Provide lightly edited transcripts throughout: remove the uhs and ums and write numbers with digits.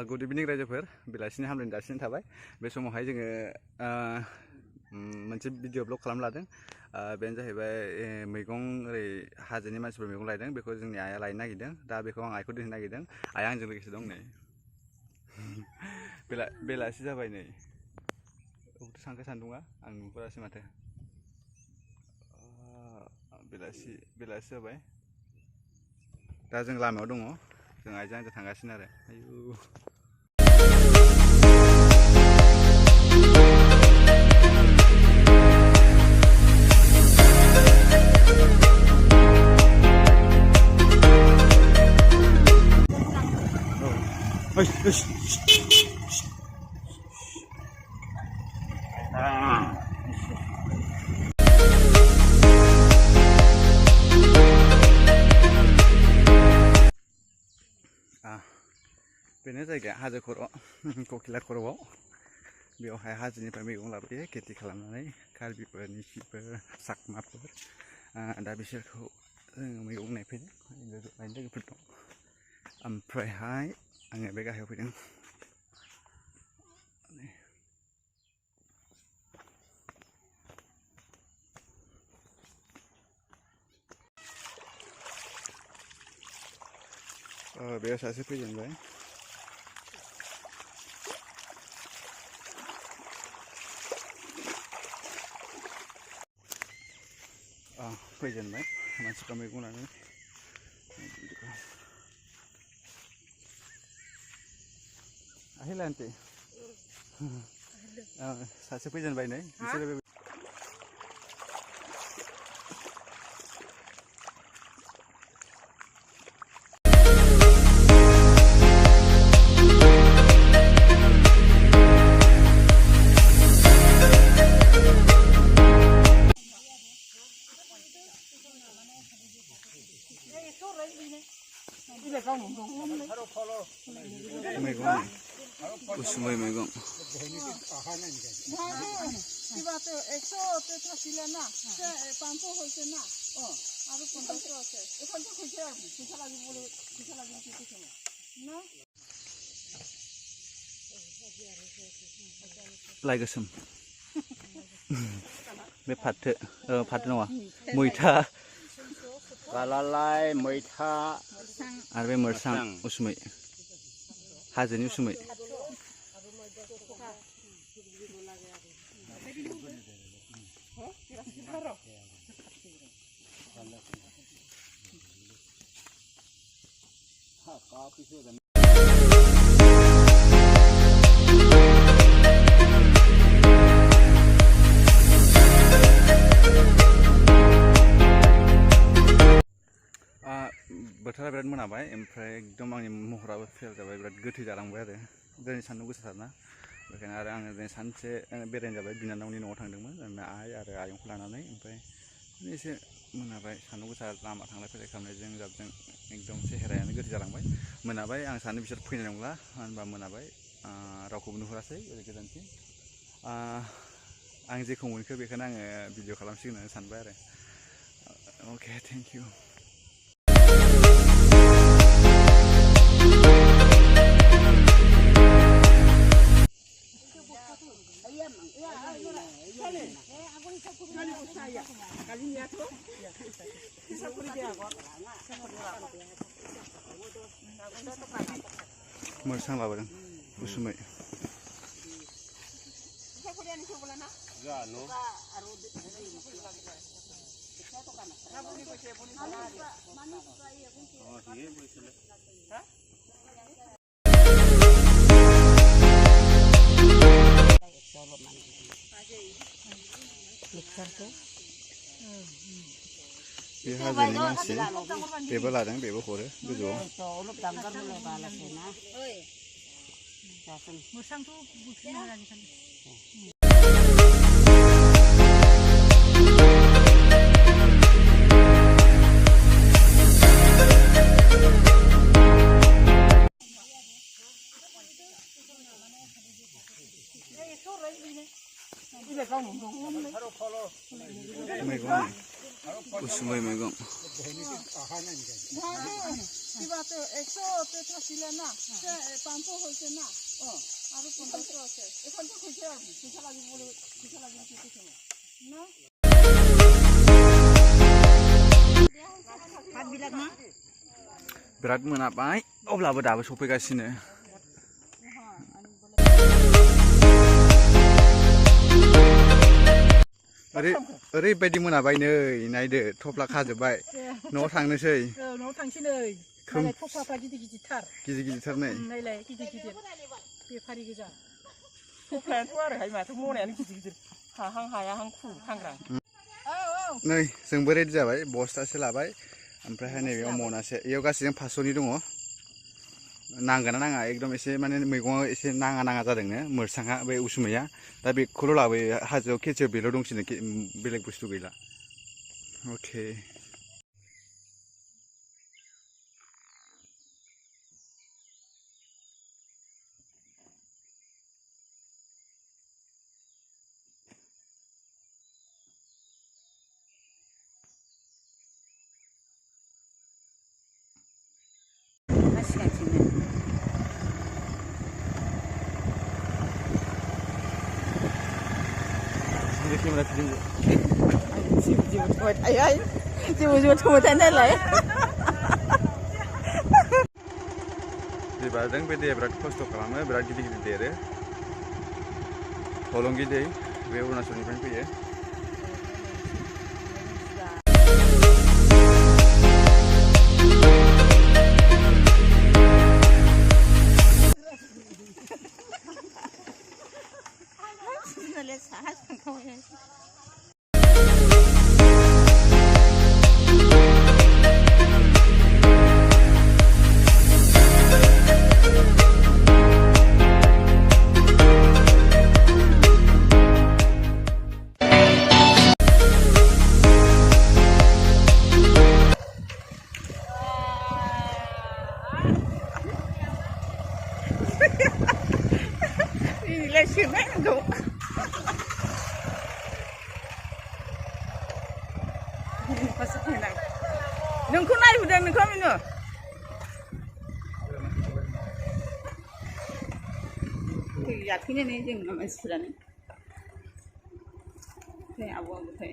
Good इभिनिं रायजोफोर बेलासिनि हामलायनाय जासिनाय थाबाय बे समावहाय जोङो मोनसे भिडिअ ब्लग खालाम लादों बेनो जाहैबाय मैगं ओरै हाजोनि मानसिफोर मैगं लायदों बेखौ जोंनि आइया लायनो नागिरदों दा बेखौ आं आइखौ दोनहैनो नागिरदों आइया आंजों लोगोसे दं नै बेलासि जाबाय नै अबावथो थांखो सान्दुङा आं नुहुरासै माथो बेलासि जाबाय दा जों लामायाव दङ जों आइजों आंजों थांगासिनो आरो आयु बेनो जायगाया हाजो खर' ककिला खर'आव बेवहाय हाजोनिफ्राय मैगं लाबोयो खेथि खालामनानै कार्बिफोर निसिफोर साकमाफोर दा बिसोरखौ जोङो मैगं नायफैदों लोगोफोर दं ओमफ्रायहाय आङो बे गाहायाव फैदों बेयाव सासे फैजेनबाय फैजेनबाय मानसिफ्रा मैगं लानानै আহিला आन्टी सासे फैजेनबाय नै बिसोरो मैगं उसुमै मैगं लाइ गोसोम बे फाथो नङा मैथा Kalalai, मैथा आरो बे मोरसां उसुमै हाजोनि उसुमै बोथोरा बिराद मोनाबाय ओमफ्राय एकदम आंनि महराबो फेल जाबाय बिराद गोथै जालांबाय आरो दिनै सान्दुं गोसाथारना बेखायनो आरो आङो दिनै सानसे बेरायनो जाबाय बिनानावनि न'आव थांदोंमोन आइ आरो आयंखौ लानानै ओमफ्राय एसे मोनाबाय सान्दुं गोसा लामा थांलाय फैलाय खालामनायजों जाबजों एकदम सेहेरायानो गोथै जालांबाय मोनाबाय आं सानो बिसोर फैनाय नंला मानो होनबा मोनाबाय रावखौबो नुहुरासै ओरै गोजानथिं आं जेखौ मोनखो बेखौनो आङो भिडिअ खालामसिगोन होननानै सानबाय आरो अके थेंक इउ मोरसां लाबोदों उसुमै बे हाजोनि मानसि बेबो लादों बेबो हरो गोजौआव मैगं उसुमै मैगं बिराद मोनाबाय अब्लाबो दाबो सफैगासिनो ओरैबायदि मोनाबाय नै नायदो थफ्ला खाजोबबाय न'आव थांनोसै न'आव थांसै नै नायलाय थफ्लाफ्रा गिदिरथार नै नायलाय गिदिर बेफारि गोजा थफ्लायाथ' आरोहाय माथो मनायानो गिदिर हाहां हायाहां थांग्रा नै जोंबो रेडि जाबाय बस्थासे लाबाय ओमफ्रायहाय नैबेयाव मनासे इयाव गासैजों 500नि दङ नांगोना नाङा एकदम एसे माने मैगङा एसे नाङा जादोंनो मोरसाङा बे उसुमैया दा बेखौल' लाबोयो हाजोआव खेथियाव बेल' दंसिनो बेलेग बुस्थु गैला अके Kamera video. Jiwa thumai thai nailai. Di badang be dia berat khosth खालामो berat गिदिर देरो. Hollongi दै बे अरुणाचलनिफ्राय फैयो. नोंखौ नायबोदों नोंखौ मिनु जाफैनानै जों मानसिफोरानो फै आबौ फै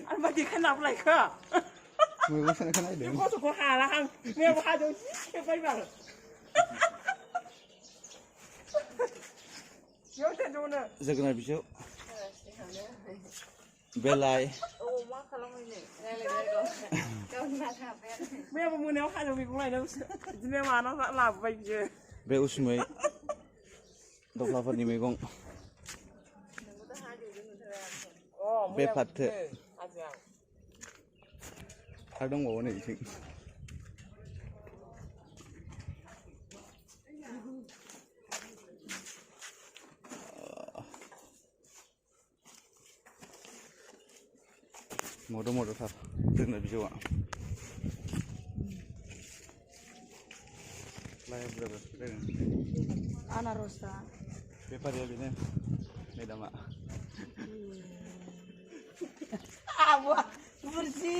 Anh khăn nào lại cơ? Người có khăn này được. Có có hà là không? Nghe có hà đâu? Cái bay vào. Nhớ thế đâu nè. Giờ cái này bị chịu. Về lại. Ô má khăn lắm này. Đây là đâu mà thả bé. Mẹ mua nếu hà đâu bị cũng này đâu. Mẹ mà nó đã làm vậy chứ. Bé usumai. Độc lập phần mấy con. Bé phát thế. Hai đông ngủ này chị. Một thật, đừng là ví dụ ạ. Lai berapa? Ana rosa. Berapa dia bini? Ini dah mak. Ah buat गुरजि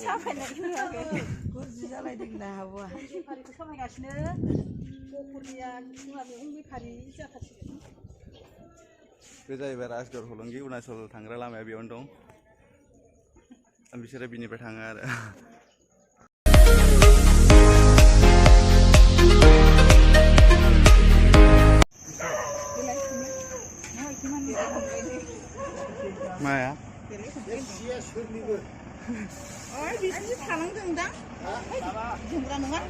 साफायनाय गुरजि जालायदों ना आब'आ बेफारिखौ सामायगासिनो गहपुरनिया जोंहा मैगं बेफारि जाथारसिगोन बे जाहैबाय राजगढ़ हलंगि अरुणाचल थांग्रा लामाया बेयावनो दं बिसोरो बिनिफ्राय थाङो आरो माया बिसोरसो थालांदों दां जोंग्रा नङा